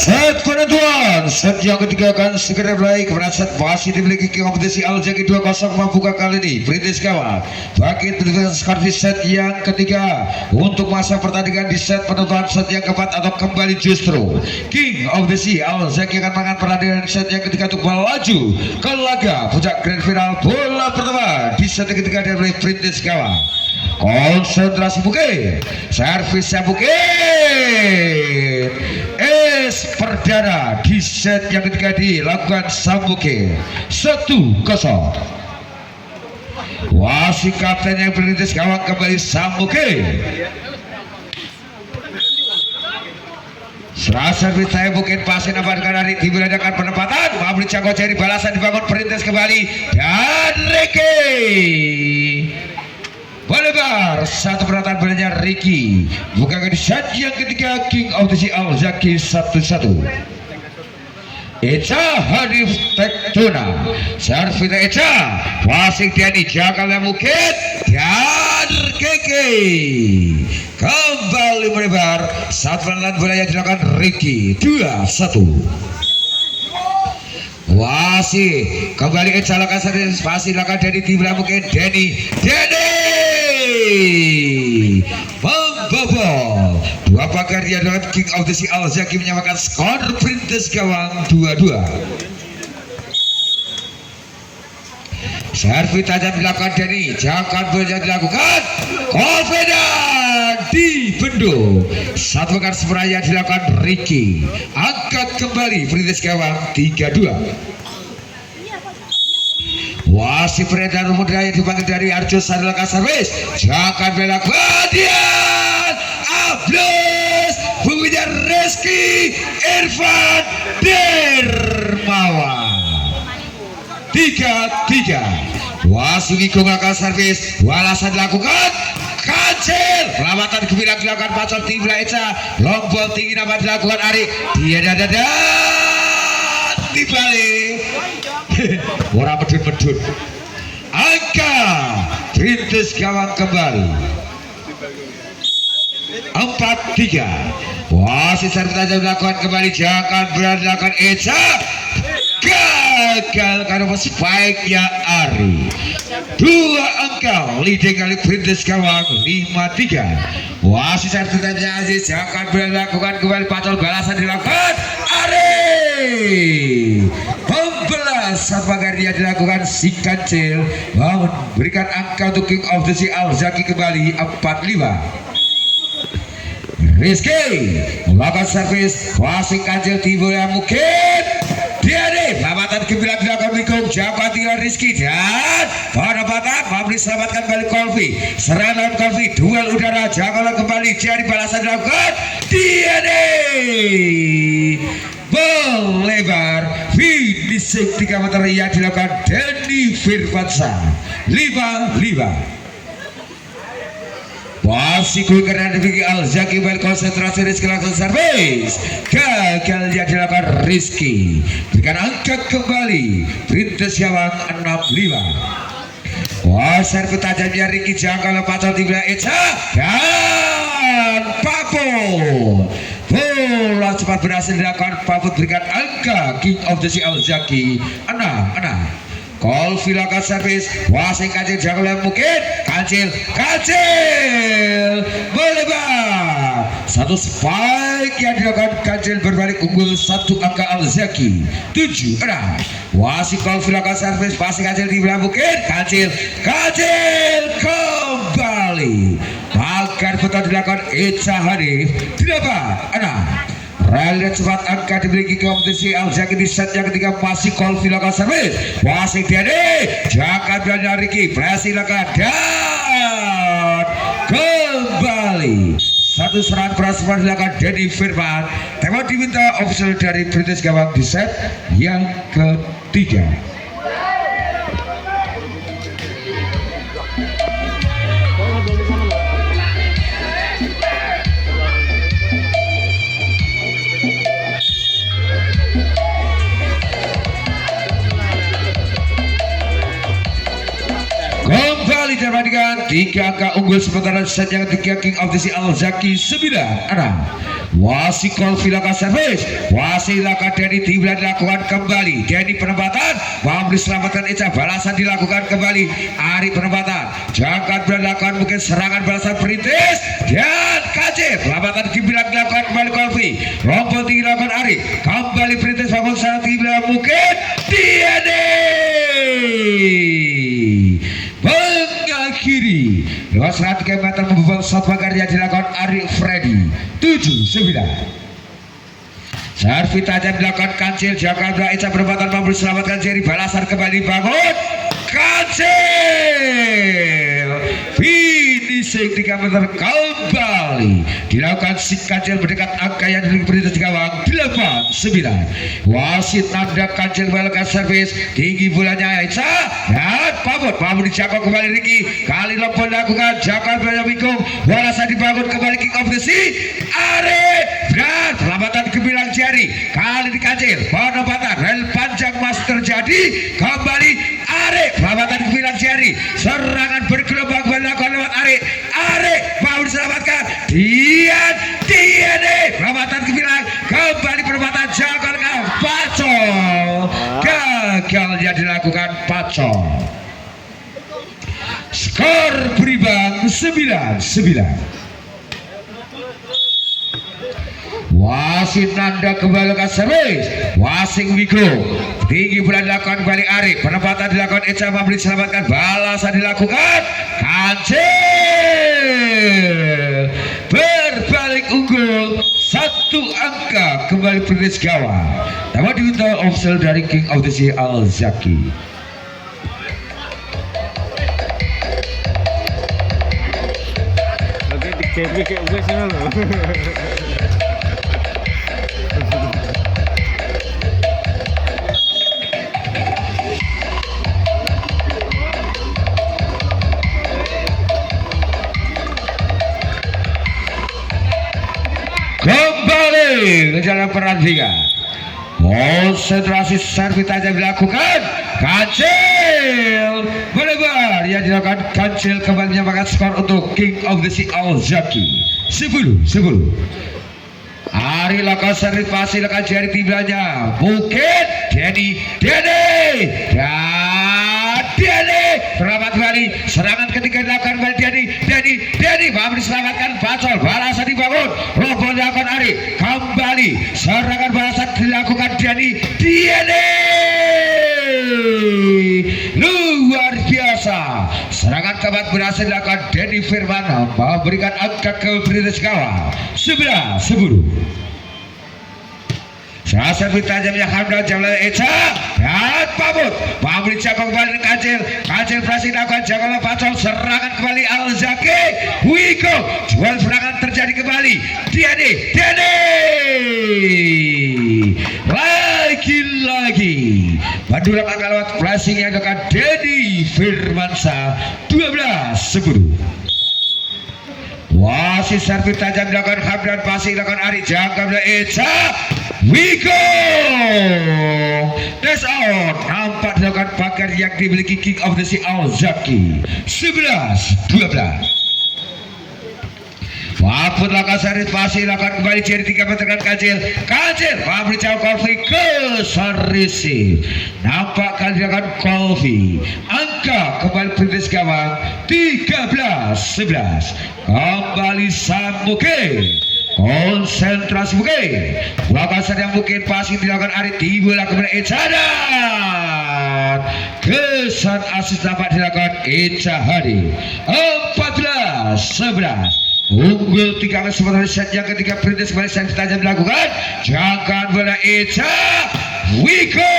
Set penentuan set yang ketiga akan segera mulai kepada set masih dimiliki kompetisi Al-Zaki 2-0 membuka kali ini Perintis kawan bagi skor di set yang ketiga untuk masa pertandingan di set penentuan set yang keempat atau kembali justru King of the Sea Al-Zaki akan menang pertandingan di set yang ketiga untuk melaju ke laga puncak grand final bola pertama di set yang ketiga dari Perintis kawan. Konsentrasi Bukit, servisnya Bukit, perdana di set yang ketiga dilakukan Sambuke 1-0. Wasit kapten yang Perintis kawan kembali Sambuke. Serasa saya Bukit pasti dapatkan dari diberadakan penempatan Mabri Cangko cari balasan dibangun Perintis kembali dan Ricky Balebar satu penataan bolanya Ricky bukan di set yang ketiga King of the Sea Al-Zaki 1-1. Eca Hanif Tektuna servita Eca wasit Diani Jakala Bukit dan Keke kembali melebar saat penataan bolanya dilakukan Ricky 2-1. Wasit kembali Eca lakukan spasi lakukan dari tim Bukit Denny membobol dua pagar dia dalam King of the Sea Al-Zaki menyamakan skor Perintis gawang 2-2. servis tajam dilakukan Denny jangan boleh dilakukan Confident di bendung satu pagar semeraya dilakukan Ricky angkat kembali Perintis gawang 3-2. Wasit beredar rumput yang dipanggil dari Arjo Sadilaka servis jangan bela Guardian Ablus bunyinya Reski Irfan Dermawan 3-3. Wasit Wiko melakukan servis balasan dilakukan kancil pelamatan kebilang dilakukan pacol tim Eca long ball tinggi dapat dilakukan Ari dia dada dibalik orang medun angka Perintis gawang kembali 4-3. wasit servis tajam dilakukan kembali jangan berani dilakukan Eca gagal karena spike ya Ari 2 angka leading kali Perintis gawang 5-3. wasit servis tajam Aziz jangan berani dilakukan kembali pacol balasan dilakukan Ari saat pagar dia dilakukan si kancil memberikan angka untuk King of the Sea Al-Zaki kembali 4-5. Rizky melakukan servis wasit kancil timbul yang mungkin dia nih pelamatan kebilang dilakukan Mikung jabat tinggal Rizky dan penempatan Mabri selamatkan balik Kolvi serangan Kolvi duel udara jangan kembali jadi balasan dilakukan dia nih melebar finishing 3 meter yang dilakukan Denny Firmansyah 5-5. Wasit karena dipilih Al-Zaki balik konsentrasi Rizky langsung servis gagal yang dilakukan Rizky berikan angkat kembali Perintis gawang 6-5. servis tajamnya Ricky jangan lepas di wilayah Eca dan Papo bola cepat berhasil dilakukan Papo berikan angka King of the Sea Al-Zaki 6-6. Call silakan servis wasit kancil jangan mungkin kancil melebar satu spike yang dilakukan kancil berbalik unggul 1 angka Al-Zaki 7-6. wasit call silakan servis wasit kancil di belah mungkin kancil kembali akan putar dilakukan Eca Hanif 8-6. Rally cepat angka dimiliki kompetisi Al-Zaki di set yang ketiga masih call silakan servis wasit Diani jangan berani Ricky silakan dan kembali satu serangan keras silakan Denny Firman tema diminta official dari Perintis gawang di set yang ketiga. Kembali pertandingan dilakukan 3 angka unggul sementara set yang ketiga King of the Sea Al Zaki 9-6. Wasit Kolfi lakukan servis, wasit lakukan Denny Tibla dilakukan kembali, Denny penempatan, mau diselamatkan Eca, balasan dilakukan kembali, Ari penempatan, jangkat dilakukan mungkin serangan balasan Perintis, dan KC, penempatan dilakukan kembali Kolfi, rompol tinggi dilakukan Ari, kembali Perintis, bangun sana Tibla mungkin, mengakhiri lewat 100 meter membobol shot pagar yang dilakukan Ari Freddy 7-9. Servis tajam dilakukan Kancil, Jakarta Eca penempatan mampu diselamatkan Jerry, balasan kembali bangun Kancil, finishing 3 meter kembali dilakukan si Kancil mendekat angka yang dimiliki di gawang 8-9. Wasit nanda Kancil melakukan servis tinggi bolanya Eca dan Pamut dijangkau kembali Ricky, kali lompol dilakukan Jakarta Mikung, balasan dibangun kembali King of the Sea Are, dan perlambatan gemilang Jerry, kali di Kancil penempatan rel panjang masih terjadi kembali Are, perlambatan gemilang Jerry, serangan bergelombang dilakukan lewat Are mau diselamatkan Tiene perlambatan gemilang kembali perlambatan Jakarta Pacol, gagal yang dilakukan Pacol. Skor berimbang 9-9. Wasit nanda kembali ke servis, wasit Wiko tinggi bola dilakukan kembali Ari, penempatan dilakukan Eca mampu diselamatkan, balasan dilakukan Kancil, berbalik unggul 1 angka kembali Perintis gawang. Nama diminta official dari King of the Sea Al Zaki. Kayak gue sih lo. Kembali ke jalan peran 3. Konsentrasi servis tajam dilakukan Kancil, melebar yang dilakukan Kancil kembali menyamakan skor untuk King of the Sea Al Zaki 10-10. Ari lakukan servis pasti lakukan jari tiblanya mungkin Denny selamat kembali, serangan ketiga dilakukan kembali Denny mampu diselamatkan Pacol, balasan dibangun, roboh dilakukan Ari, kembali serangan balasan dilakukan Denny luar biasa, serangan keempat berhasil dilakukan Denny Firman memberikan angka ke Perintis gawang 11-10. Servis tajamnya Hamdan Jamal Eca dan Pamut mampu dicapang kembali Kancil berhasil dilakukan Jamal Pacol, serangan kembali Al Zaki Wiko, jual serangan terjadi kembali Denny lagi Bandura angka lewat flashing yang dekat Denny Firmansyah 12-10. Wasit servis tajam dilakukan Hamdan, pasti dilakukan Ari, jaga Eca Wiko, that's out, nampak dilakukan pagar yang dimiliki King of the Sea Al Zaki 11-12. Wapun lakukan servis pasti lakukan kembali Jerry 3 meter dengan Kancil mampu dicawak Kolfi ke serisi, nampak kali dilakukan Kolfi, angka kembali Perintis gawang 13-11. Kembali Samuke, konsentrasi mungkin lakukan yang mungkin pasti dilakukan Ari, tiba kepada Eca dan kesan asis dapat dilakukan Eca Hadi 14-11. Unggul 3 kali sementara set yang ketiga Perintis kembali servis tajam dilakukan, jangkaan bola Eca Wiko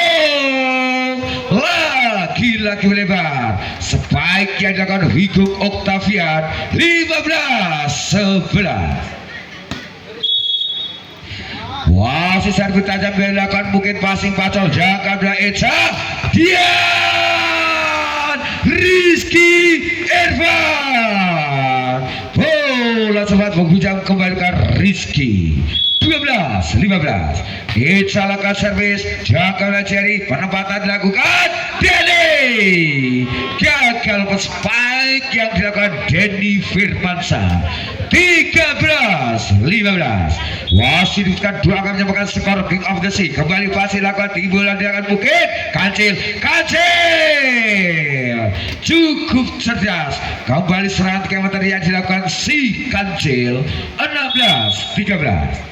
lagi melebar, spike yang dilakukan Wiko Octavian 15-11. Wasit servis tajam dilakukan mungkin passing Pacol, jangkaan bola Eca Dian Rizky Irfan, bola sempat menghujam kembali ke Rizky 12-15. Eca lakukan servis, jaga Jerry, penempatan dilakukan Denny gagal spike yang dilakukan Denny Firmansyah. 13-15. Wasit dibutuhkan dua akan menyamakan skor King of the Sea. Kembali pasti lakukan timbulan di akan Bukit. Kancil cukup cerdas. Kembali serangan keamanan yang dilakukan si Kancil. 16-13.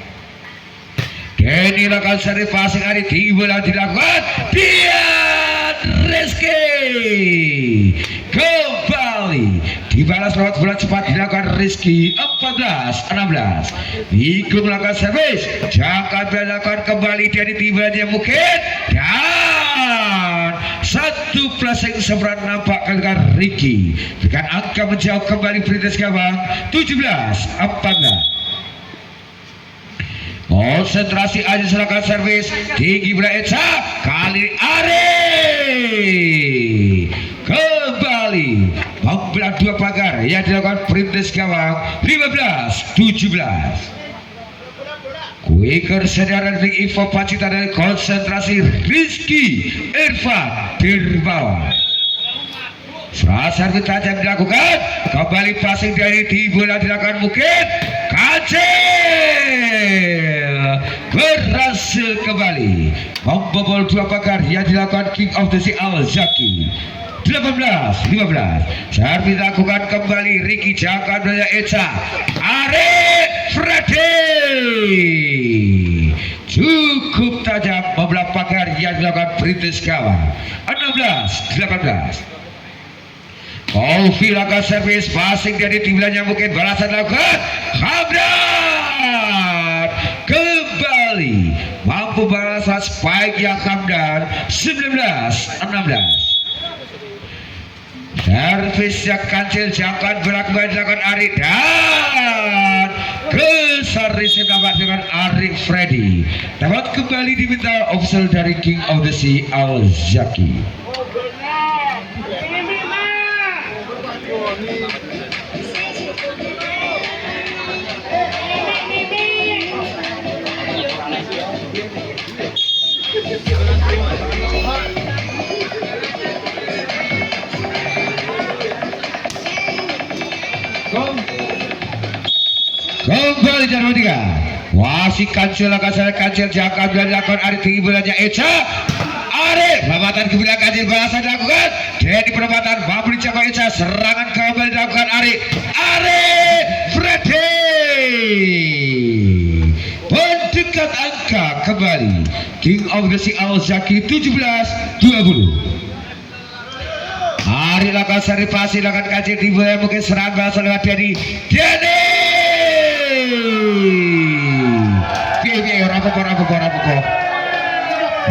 Denny lakukan seri passing hari timbulan dilakukan Dian Rizky. Kembali dibalas lewat bola cepat dilakukan Rizky. 14-16. Ikut melakukan servis, jangka dilakukan kembali dari timbulannya mungkin dan satu placing seberat nampak kalikan Ricky dengan angka menjauh kembali British gawang. 17-14. Konsentrasi aja silakan servis tinggi bola Eca kali Ari kembali membelah dua pagar yang dilakukan Perintis gawang. 15-17. Quicker sedaran dari info Pacita dari konsentrasi Rizky Irfan Dirbawa. Serasa tajam dilakukan kembali passing dari Tibola dilakukan mungkin Kacil berhasil kembali membobol dua pagar yang dilakukan King of the Sea Al Zaki. 18-15. Servis dilakukan kembali Ricky jangka daya Eca Arif Freddy cukup tajam membelah pagar yang dilakukan British gawang. 16-18. Alfi lakukan servis passing dari timbulannya mungkin balasan lakukan Hamdan kembali mampu balasan spike yang Hamdan. 19-16. Servis yang Kancil jangkaan berak-berak dilakukan Ari dan kesar receive dapat dengan Ari Freddy. Dapat kembali diminta official dari King of the Sea Al Zaki. Kembali jalan tiga. Wasit Kancil akan saya Kancil jangka bila dilakukan Ari tinggi bolanya Eca Ari perebatan kebilang Kancil balasan dilakukan Denny perebatan mampu dicapai Eca serangan kembali dilakukan Ari Freddy mendekat angka kembali King of the Sea Al Zaki. 17-20. Ari lakukan seri pasi lakukan Kancil tiba yang mungkin serang bahasa lewat Denny rapoko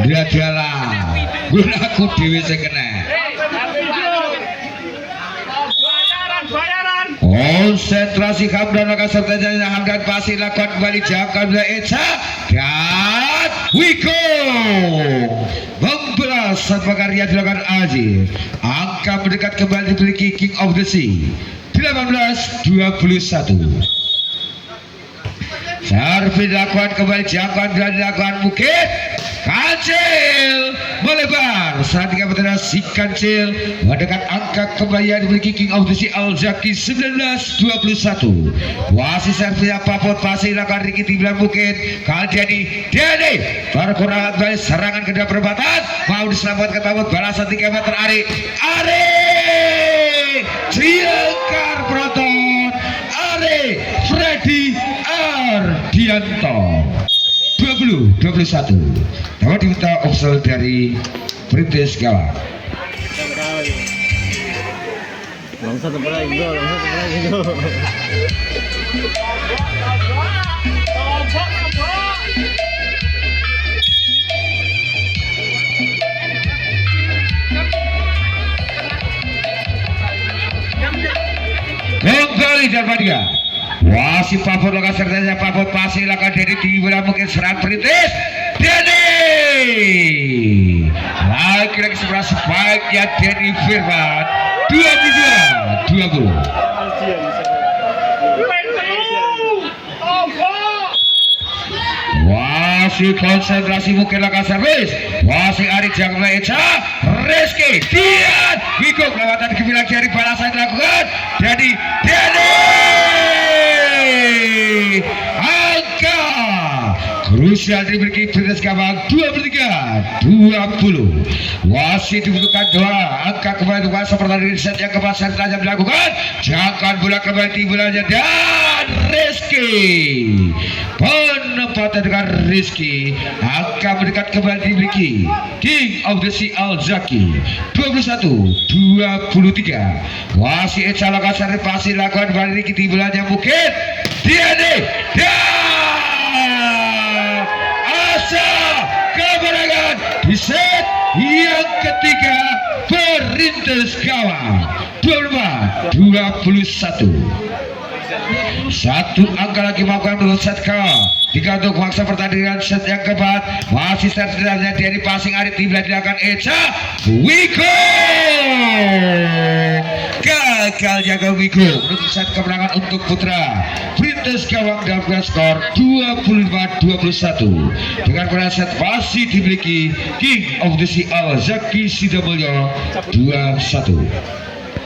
dia jalan gunaku dewi sekena konsentrasi Hamdan akan sertanya Hamdan pasti lakukan kembali jangka dua Eca dan Wiko membelas satu karya dilakukan Aziz. Angka mendekat kembali dimiliki King of the Sea. 18-21. Servis dilakukan kembali jangkauan dan dilakukan mungkin Kancil melebar saat tiga pertandingan si Kancil mendekat angka kembali yang dimiliki King of the Sea Al Zaki. 19-21. Wasit servisnya Papot pasti dilakukan Ricky timbulan mungkin kali Denny perkurangan dari serangan kedua perebatan mau diselamatkan Papot balasan 3 meter Ari Ciakar Proton Ari Freddy Ardianto. 20-21. Dapat diminta official dari British gawang. Langsung terperai go, Kembali dapat dia. Wasit Papot lakukan sertanya Papot pasti lakukan Denny tinggi bola mungkin serang British Denny lagi sebelah spike ya Denny Firman. 22-20. Wasit konsentrasi mungkin lakukan servis wasit Ari Jangla Eca Rizky Dian Wiko kelewatan ke bilang kiri balasan dilakukan jadi Dede angka krusial dimiliki Prides Gawang 23-20. Wasit dibutuhkan 2 angka kembali untuk masa pertandingan set yang keempat set tajam dilakukan jangkauan bola kembali di bolanya dan Rizky penempatan dengan Rizky angka mendekat kembali dimiliki King of the Sea Al Zaki 21-23. Wasit Encalokan Sari Pasir lakukan balik di bolanya mungkin Diane asa kemenangan di set yang ketiga Perintis Gawang 24-21. Satu angka lagi melakukan menurut set ke tiga untuk maksa pertandingan set yang keempat masih terjadinya dari passing Arif dilakukan Eca Wiko gagal jaga Wiko menutup set kemenangan untuk putra Perintis Gawang dalam skor 25-21 dengan pada set masih dimiliki King of the Sea Al Zaki Sidamulyo 21.